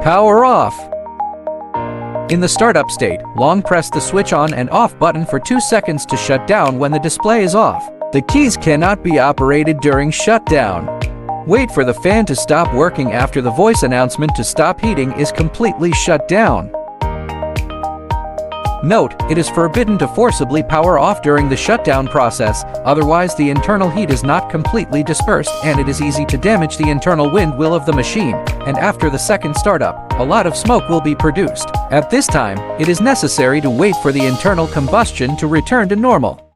Power off. In the startup state, long press the switch on and off button for 2 seconds to shut down when the display is off. The keys cannot be operated during shutdown. Wait for the fan to stop working after the voice announcement to stop heating is completely shut down. Note, it is forbidden to forcibly power off during the shutdown process, otherwise the internal heat is not completely dispersed and it is easy to damage the internal wind wheel of the machine, and after the second startup, a lot of smoke will be produced. At this time, it is necessary to wait for the internal combustion to return to normal.